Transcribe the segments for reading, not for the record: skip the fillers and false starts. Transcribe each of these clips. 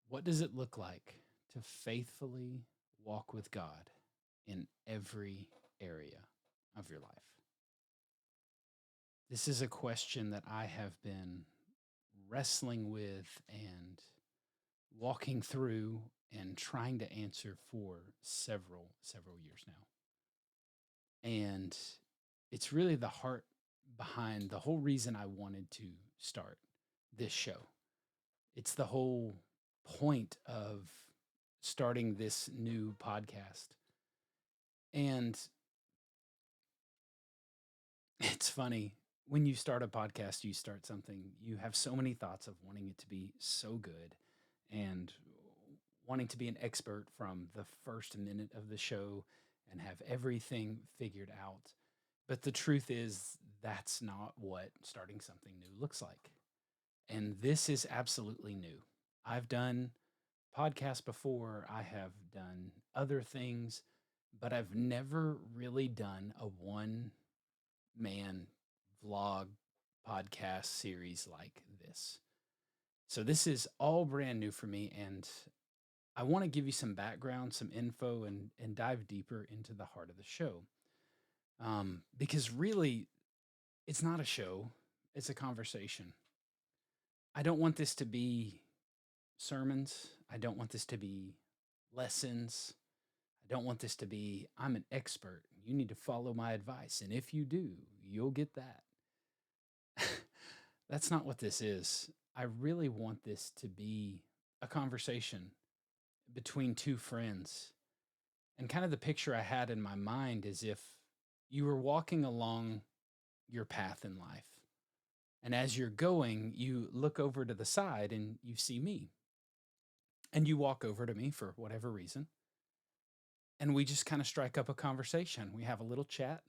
What does it look like to faithfully walk with God in every area of your life? This is a question that I have been wrestling with and walking through and trying to answer for several years now. And it's really the heart behind the whole reason I wanted to start this show. It's the whole point of starting this new podcast. And it's funny when you start a podcast, you start something, you have so many thoughts of wanting it to be so good and wanting to be an expert from the first minute of the show and have everything figured out. But the truth is, that's not what starting something new looks like. And this is absolutely new. I've done podcasts before, I have done other things, but I've never really done a one man vlog podcast series like this. So this is all brand new for me, and I want to give you some background, some info, and dive deeper into the heart of the show. Because really, it's not a show, it's a conversation. I don't want this to be sermons. I don't want this to be lessons. I don't want this to be, I'm an expert. You need to follow my advice. And if you do, you'll get that. That's not what this is. I really want this to be a conversation between two friends. And kind of the picture I had in my mind is if you were walking along your path in life. And as you're going, you look over to the side and you see me. And you walk over to me for whatever reason. And we just kind of strike up a conversation. We have a little chat.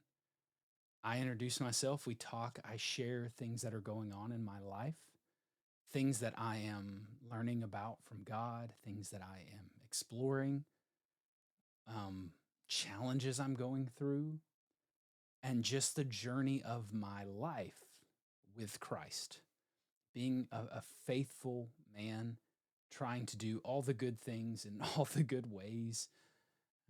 I introduce myself. We talk. I share things that are going on in my life, things that I am learning about from God, things that I am exploring, um, challenges I'm going through, and just the journey of my life with Christ, being a faithful man, trying to do all the good things in all the good ways,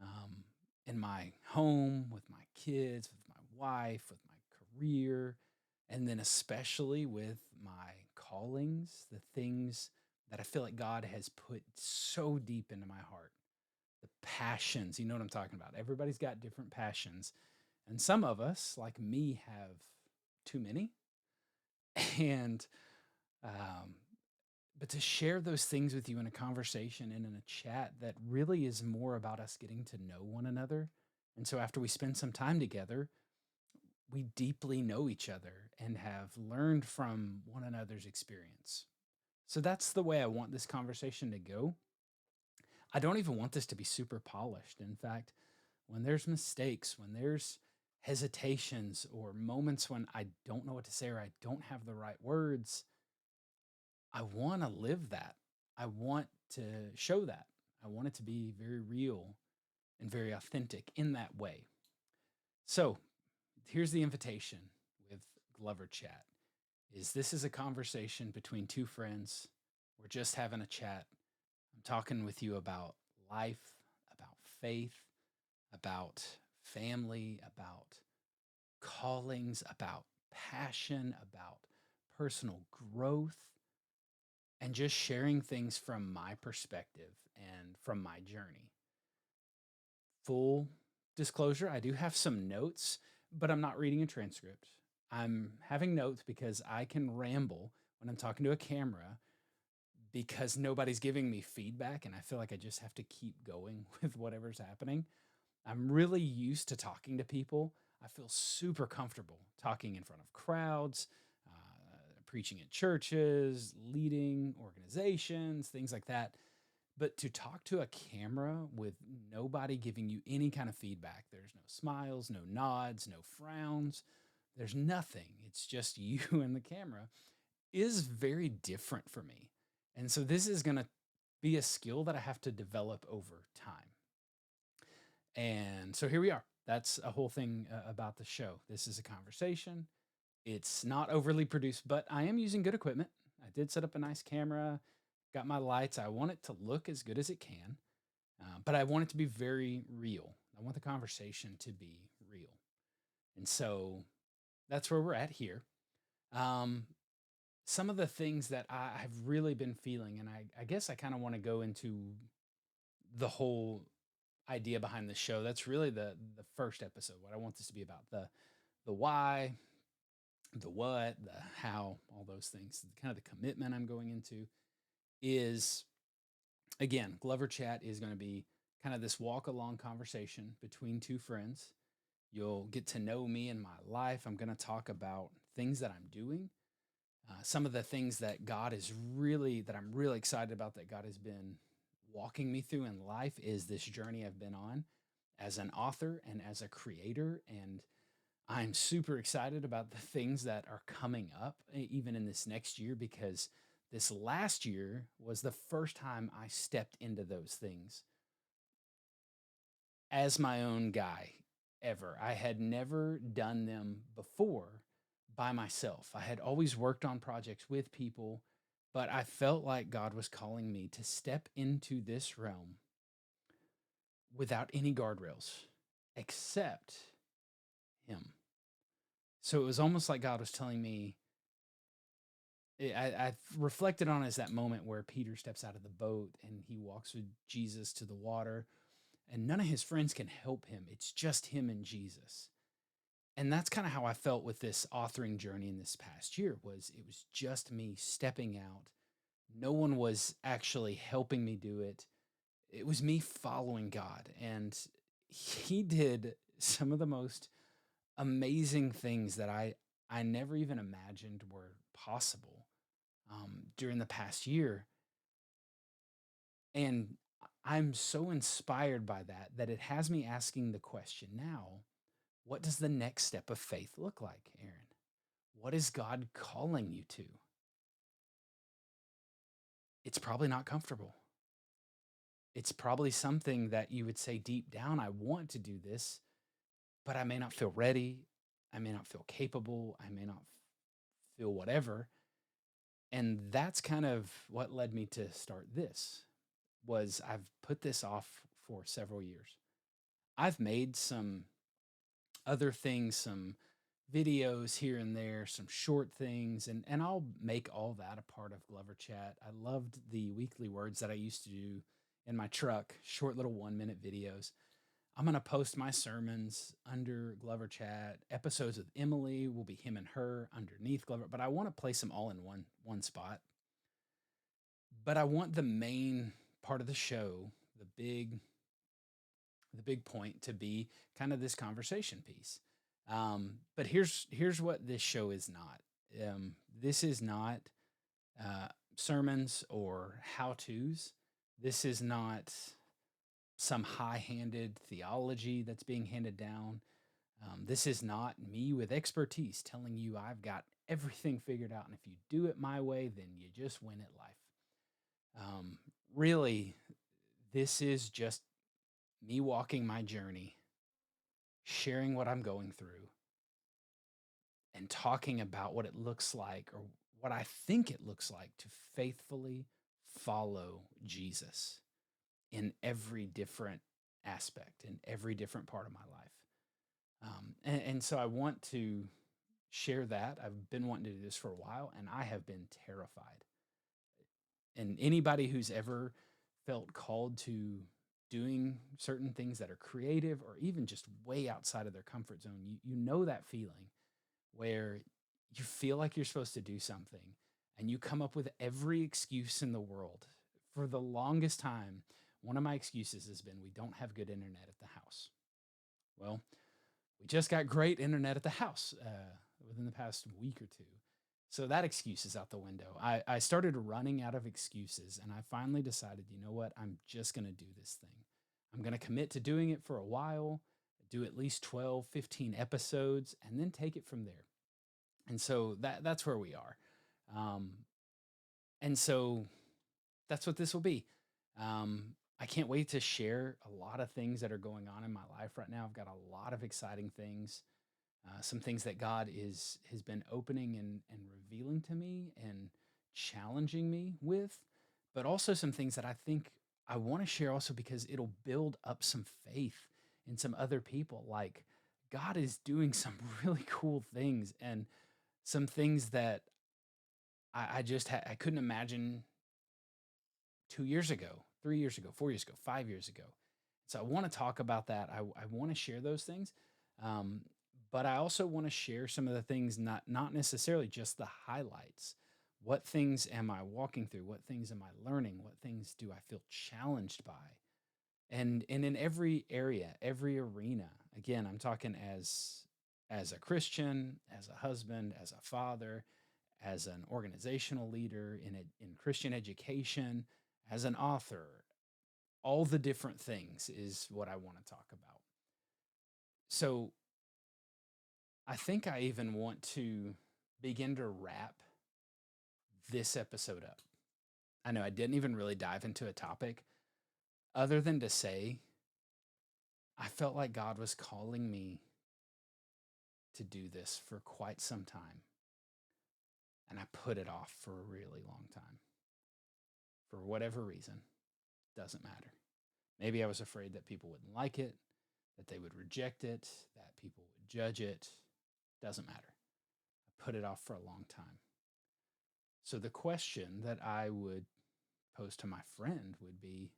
um, in my home, with my kids, with my wife, with my career, and then especially with my callings, the things that I feel like God has put so deep into my heart, the passions. You know what I'm talking about? Everybody's got different passions. And some of us, like me, have too many. And, um, but to share those things with you in a conversation and in a chat that really is more about us getting to know one another. And so after we spend some time together, we deeply know each other and have learned from one another's experience. So that's the way I want this conversation to go. I don't even want this to be super polished. In fact, when there's mistakes, when there's hesitations or moments when I don't know what to say or I don't have the right words, I want to live that. I want to show that. I want it to be very real and very authentic in that way. So, here's the invitation with GloverChat is this is a conversation between two friends. We're just having a chat. I'm talking with you about life, about faith, about family, about callings, about passion, about personal growth, and just sharing things from my perspective and from my journey. Full disclosure, I do have some notes, but I'm not reading a transcript. I'm having notes because I can ramble when I'm talking to a camera because nobody's giving me feedback and I feel like I just have to keep going with whatever's happening. I'm really used to talking to people. I feel super comfortable talking in front of crowds, preaching at churches, leading organizations, things like that. But to talk to a camera with nobody giving you any kind of feedback, there's no smiles, no nods, no frowns, there's nothing. It's just you and the camera is very different for me. And so this is going to be a skill that I have to develop over time. And so here we are. That's a whole thing about the show. This is a conversation. It's not overly produced, but I am using good equipment. I did set up a nice camera. got my lights. I want it to look as good as it can, but I want it to be very real. I want the conversation to be real. And so that's where we're at here. Um, some of the things that have really been feeling, and I guess I kind of want to go into the whole idea behind the show. That's really the first episode. What I want this to be about, the why, the what, the how, all those things. Kind of the commitment I'm going into is, again, Glover Chat is going to be kind of this walk along conversation between two friends. You'll get to know me and my life. I'm going to talk about things that I'm doing, some of the things that I'm really excited about, that God has been walking me through in life, is this journey I've been on as an author and as a creator. And I'm super excited about the things that are coming up, even in this next year, because this last year was the first time I stepped into those things as my own guy ever. I had never done them before by myself. I had always worked on projects with people, but I felt like God was calling me to step into this realm without any guardrails except Him. So it was almost like God was telling me, I reflected on it as that moment where Peter steps out of the boat and he walks with Jesus to the water, and none of his friends can help him. It's just him and Jesus. And that's kind of how I felt with this authoring journey in this past year. It was just me stepping out. No one was actually helping me do it. It was me following God, and He did some of the most amazing things that I never even imagined were possible during the past year. And I'm so inspired by that it has me asking the question now: what does the next step of faith look like, Aaron? What is God calling you to? It's probably not comfortable. It's probably something that you would say deep down, I want to do this, but I may not feel ready. I may not feel capable. I may not feel whatever. And that's kind of what led me to start this. Was I've put this off for several years. I've made some other things, some videos here and there, some short things, and I'll make all that a part of Glover Chat. I loved the weekly words that I used to do in my truck, short little 1 minute videos. I'm going to post my sermons under Glover Chat. Episodes with Emily will be him and her underneath Glover, but I want to place them all in one spot. But I want the main part of the show, the big point, to be kind of this conversation piece. But here's what this show is not. This is not sermons or how tos. This is not some high-handed theology that's being handed down. This is not me with expertise telling you I've got everything figured out, and if you do it my way, then you just win at life. Really, this is just me walking my journey, sharing what I'm going through, and talking about what it looks like, or what I think it looks like, to faithfully follow Jesus in every different aspect, in every different part of my life. And so I want to share that. I've been wanting to do this for a while, and I have been terrified. And anybody who's ever felt called to doing certain things that are creative or even just way outside of their comfort zone, you know that feeling where you feel like you're supposed to do something and you come up with every excuse in the world. For the longest time, one of my excuses has been, we don't have good internet at the house. Well, we just got great internet at the house within the past week or two. So that excuse is out the window. I started running out of excuses, and I finally decided, you know what? I'm just going to do this thing. I'm going to commit to doing it for a while, do at least 12, 15 episodes, and then take it from there. And so that's where we are. Um, and so that's what this will be. I can't wait to share a lot of things that are going on in my life right now. I've got a lot of exciting things, some things that God has been opening and revealing to me and challenging me with. but also some things that I think I want to share also because it'll build up some faith in some other people. Like God is doing some really cool things and some things that I just I couldn't imagine 2 years ago, 3 years ago, 4 years ago, 5 years ago. So I want to talk about that. I want to share those things. Um, but I also want to share some of the things, not necessarily just the highlights. What things am I walking through? What things am I learning? What things do I feel challenged by? And in every area, every arena. Again, I'm talking as a Christian, as a husband, as a father, as an organizational leader in Christian education, as an author, all the different things is what I want to talk about. So I think I even want to begin to wrap this episode up. I know I didn't even really dive into a topic other than to say I felt like God was calling me to do this for quite some time. And I put it off for a really long time. For whatever reason, doesn't matter. Maybe I was afraid that people wouldn't like it, that they would reject it, that people would judge it. Doesn't matter. I put it off for a long time. So the question that I would pose to my friend would be,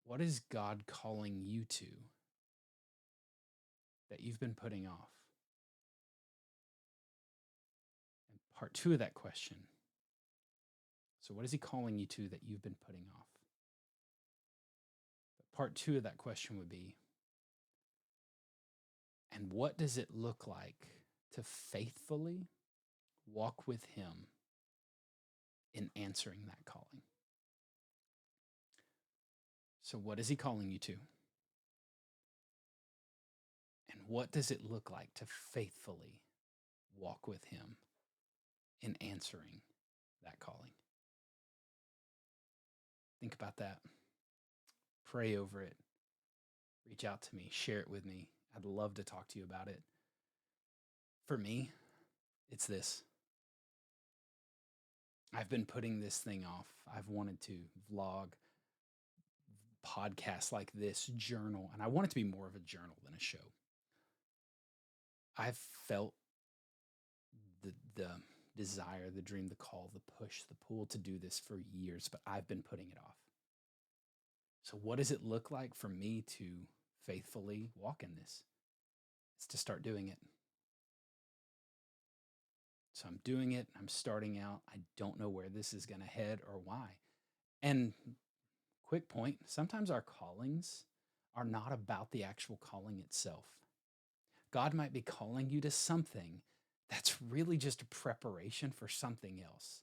what is God calling you to that you've been putting off? And part two of that question, so what is he calling you to that you've been putting off? But part two of that question would be, and what does it look like to faithfully walk with him in answering that calling? So, what is he calling you to? And what does it look like to faithfully walk with him in answering that calling? Think about that. Pray over it. Reach out to me. Share it with me. I'd love to talk to you about it. For me, it's this. I've been putting this thing off. I've wanted to vlog, podcast like this, journal, and I want it to be more of a journal than a show. I've felt the desire, the dream, the call, the push, the pull to do this for years, but I've been putting it off. So what does it look like for me to faithfully walk in this? It's to start doing it. So I'm doing it. I'm starting out. I don't know where this is going to head or why. And quick point, sometimes our callings are not about the actual calling itself. God might be calling you to something that's really just a preparation for something else.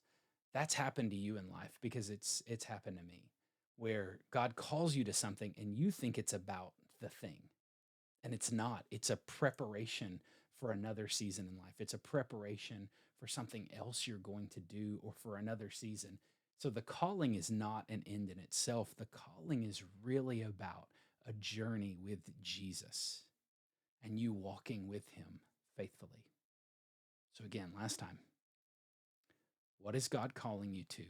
That's happened to you in life because it's happened to me, where God calls you to something and you think it's about the thing. And it's not. It's a preparation for another season in life. It's a preparation for something else you're going to do or for another season. So the calling is not an end in itself. The calling is really about a journey with Jesus and you walking with him faithfully. So again, last time, what is God calling you to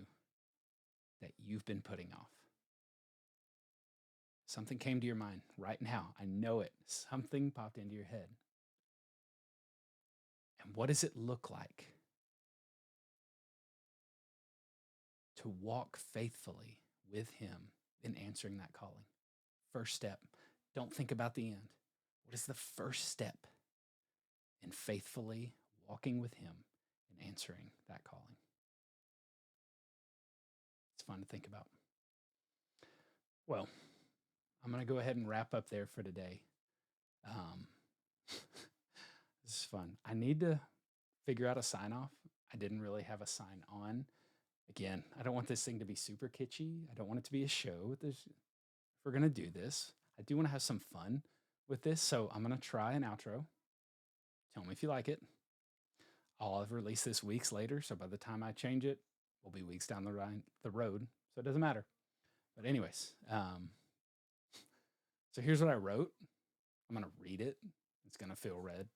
that you've been putting off? Something came to your mind right now. I know it. Something popped into your head. And what does it look like to walk faithfully with him in answering that calling? First step. Don't think about the end. What is the first step in faithfully walking with him and answering that calling? It's fun to think about. Well, I'm going to go ahead and wrap up there for today. This is fun. I need to figure out a sign off. I didn't really have a sign on. Again, I don't want this thing to be super kitschy. I don't want it to be a show. If we're going to do this, I do want to have some fun with this. So I'm going to try an outro. Tell me if you like it. I'll release this weeks later. So by the time I change it, we'll be weeks down the road. So it doesn't matter. But anyways, so here's what I wrote. I'm going to read it. It's going to feel read,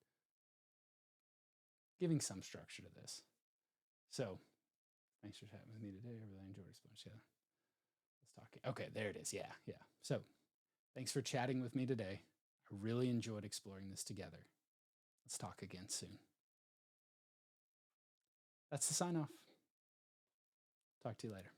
giving some structure to this. So Thanks for chatting with me today. I really enjoyed exploring. Yeah. Let's talk. Okay, there it is. Yeah, yeah. So thanks for chatting with me today. I really enjoyed exploring this together. Let's talk again soon. That's the sign off. Talk to you later.